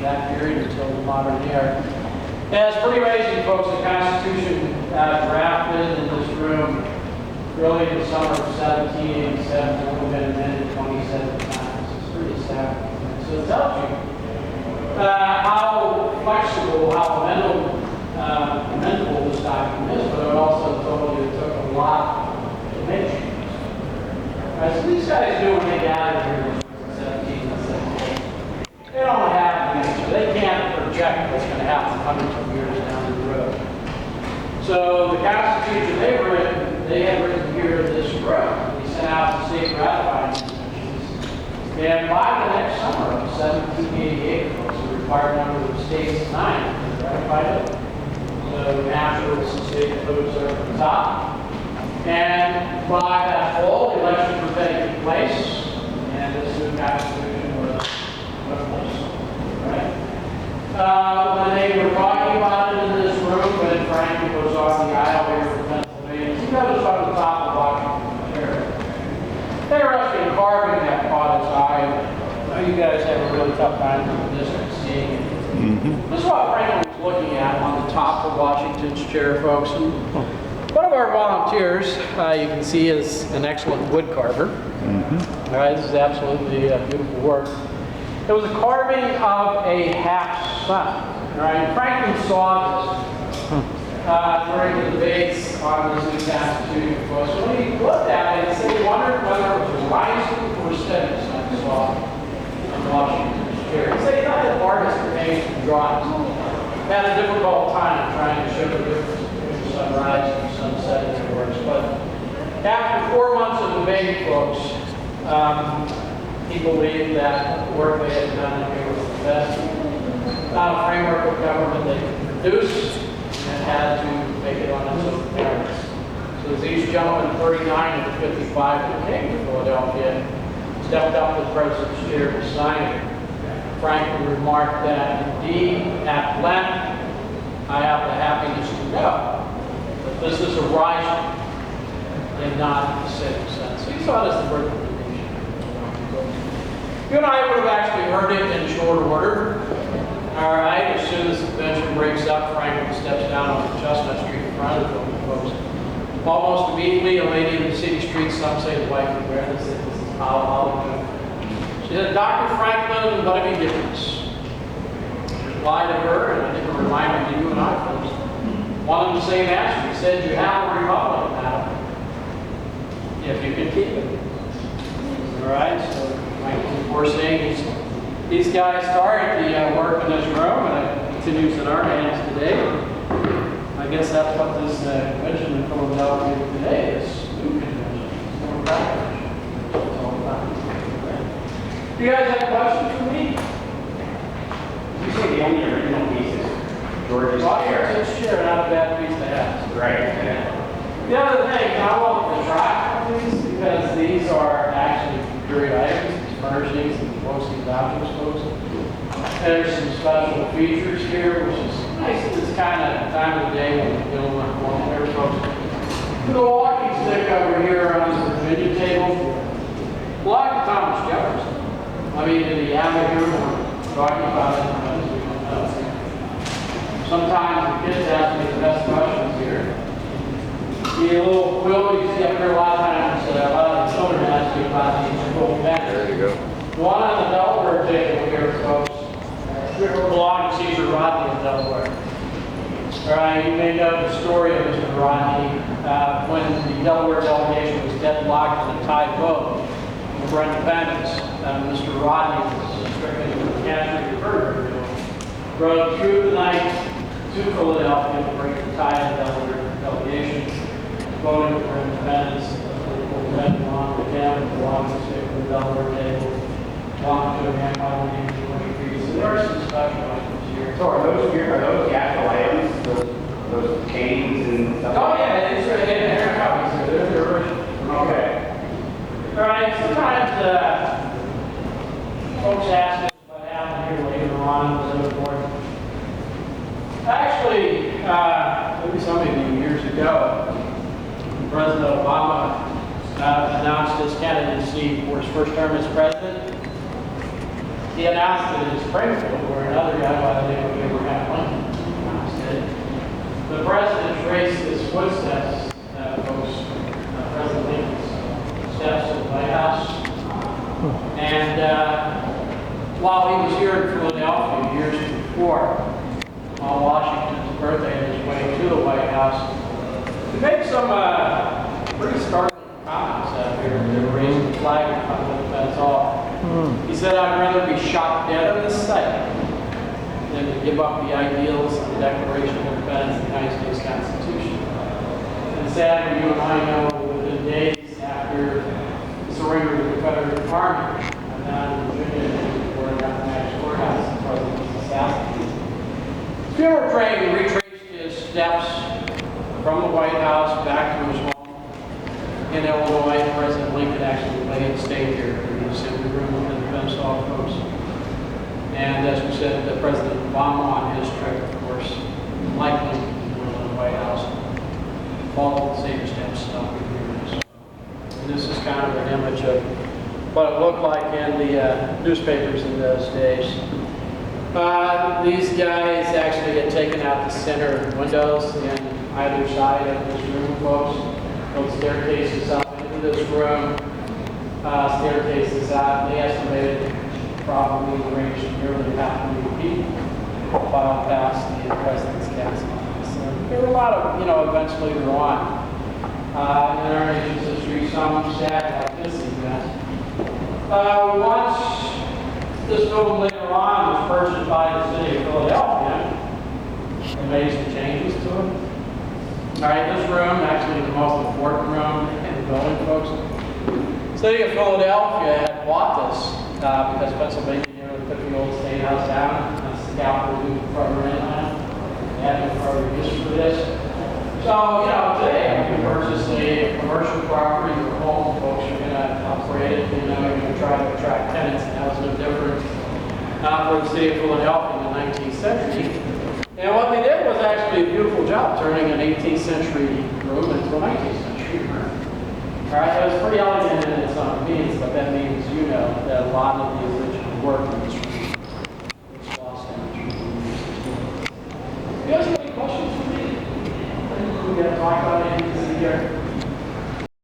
that period until the modern era. Yeah, it's pretty amazing, folks. The Constitution drafted in this room really in the summer of 1787, only been amended 27 times. It's pretty sad. So it tells you how flexible, how amendable this document is, but it also told you it took a lot to make changes. Right, so these guys knew when they gathered here in 17 and 17. They don't have the answer. They can't project what's going to happen hundreds of years down the road. So the Constitution they had written here in this room. We sent out the state ratifying conventions. And by the next summer of 1788, the required number of states is 9 ratified it. So naturally, the state codes are at the top. And by that fall, the elections were taking place, and this new Constitution was place. Right? When they were talking about it in this room, when Franklin was on the aisle here from Pennsylvania, he noticed on the top of Washington chair. They were actually carving that caught his eye. You guys have a really tough time from this and seeing it. This is what Franklin was looking at on the top of Washington's chair, folks. One of our volunteers, you can see, is an excellent wood carver. All right, this is absolutely beautiful work. It was a carving of a half sun. All right, Franklin saw this during the debates on this new Constitution. So when he looked at it, he wondered whether it was rising or setting sun he saw in Washington's chair. He said he thought that artists were painting some drawings. Had a difficult time trying to show the difference between sunrise and sunset as it works. But after 4 months of debating, folks, he believed that the work they had done here was the best. Not a framework of government they could produce, and had to make it on its own merits. So as these gentlemen, 39 and 55, who came to Philadelphia, stepped up to the president's chair to sign it, Franklin remarked that, indeed, at length, I have the happiness to know that this is a rising and not a setting sun. So he saw it as the birth of the nation. You and I would have actually heard it in short order. All right, as soon as the convention breaks up, Franklin steps down on Chestnut Street in front of the building, folks. Almost immediately, a lady in the city street, some say the wife of Grant, this is Hollywood. She said, Dr. Franklin, what a difference. Reply to her, and I think a reminder to you and I, folks. One of the same answer. He said, you have a republic now, if you can keep it. All right, so Franklin, of course, saying these guys started the work in this room, and it continues in our hands today. I guess that's what this convention in Philadelphia today is. New convention. It's all about. Do you guys have questions for me? You say the only original piece is George's chair. It's chair, not a bad piece to have. Right. Yeah. The other thing, I want to try these because these are actually period items, these furnishings, and most of these objects, folks. There's some special features here, which is nice at this kind of time of the day when we're dealing with warm air, folks. The walking stick over here on the Virginia table, like Thomas Jefferson. I mean, in the amateur, we're talking about it. Sometimes the kids ask me the best questions here. The little quill you see up here a lot of times, a lot of the children ask you about these cool events. There you go. One on the Delaware table here, folks. We belong to Caesar Rodney in Delaware. All right, you may know the story of Mr. Rodney when the Delaware delegation was deadlocked in a tied vote for independence. Mr. Rodney was stricken with cancer referred rode through the night to Philadelphia to break the tie of the Delaware delegation, voting for independence. Political men along with him, belonged to the Delaware table, belonged to a man by the name of George Reed. So there are some special items here. So are those the actual items? Those canes and stuff? Oh yeah, it's right in there. Copies. They're the original. Okay. All right. Sometimes folks ask us what happened here later on and so forth. Actually, maybe some of you years ago, President Obama announced his candidacy for his first term as president. He announced it in Springfield, where in another guy by the name of Abraham Lincoln. The president traced his footsteps, President Lincoln's steps to the White House. And while he was here in Philadelphia years before, on Washington's birthday on his way to the White House, he made some pretty startling comments out here. They were raising the flag in front of the Defense Hall. He said, "I'd rather be shot dead on this site than to give up the ideals of the Declaration of Independence and the United States Constitution." And sadly, you and I know within days after the surrender of the Confederate Army, and then Virginia where it got the next courthouse, the president was assassinated. Funeral train retraced his steps from the White House back to his home in Illinois. President Lincoln actually lay and stayed here in the assembly room of the Defense Hall folks. And as we said, the President Obama on his trip, of course, likely was in the White House, followed the same steps up here. And this is kind of an image of what it looked like in the newspapers in those days. These guys actually had taken out the center windows in either side of this room, folks. Those staircases up into this room, staircases out. They estimated probably the range of nearly 500,000 people filed past the president's castle. So there were a lot of, events later on in our nation's history, some sad like this event. Once this building later on was purchased by the city of Philadelphia, they made some changes to it. All right, this room actually is the most important room in the building, folks. The city of Philadelphia had bought this because Pennsylvania took the old state house down. That's the capital of further inland. They had no further use for this. So, today, if you purchase a commercial property or home, folks are going to upgrade it. You're going to try to attract tenants, and that was no different for the city of Philadelphia in the 19th century. And what they did was actually a beautiful job turning an 18th century room into a 19th century room. All right, it was pretty elegant in its own means, but that means that a lot of the original work